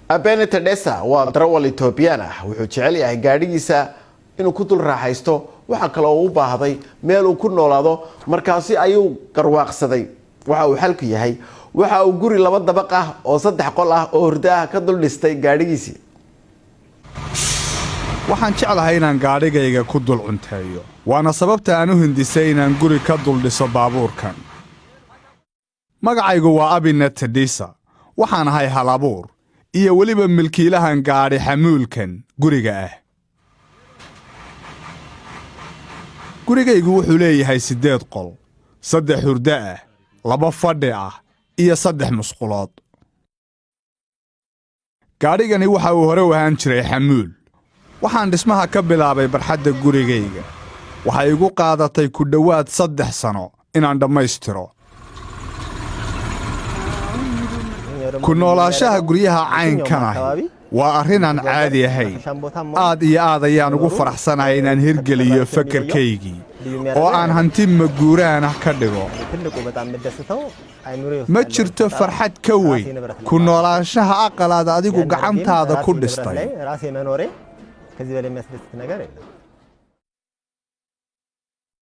Abene Tedessa waa darawal Ethiopian ah wuxuu jecel yahay gaadhigiisa inuu ku dul raaxaysto waxa kale oo u baahday meel uu ku noolaado markaasi ayuu garwaaqsaday waxa uu xalku yahay waxa uu guri laba dabaq ah oo saddex qol ah oo hurdo ah ka dul dhistay gaadhigiisa. waxaan jeclahay inaan gaadhigayga ku dul cunteeyo waana sababta aan u hindisay inaan guri ka dul dhiso baabuurkan. magacaygu waa Abene Tedessa waxaan ahay halabuur iyo waliba milkiilahan gaadhi xamuulkan guriga ah. gurigaygu wuxuu leeyahay 8 qol, 3 hurdo ah, 2 fadhi ah iyo 3 musqulood. gaadhigani waxa uu hore u ahaan jiray xamuul. waxaan dhismaha ka bilaabay barxadda gurigayga. waxay igu qaadatay ku dhowaad 3 sano inaan dhammaystiro. ku noolaashaha guryaha caynkan ah waa arrin aan caadi ahayn. aad iyo aad ayaan ugu faraxsanahay inaan hirgeliyo fakarkaygii oo aan hanti maguuraan ah ka dhigo. ma jirto farxad ka weyn ku noolaashaha aqal aad adigu gacantaada ku dhistay.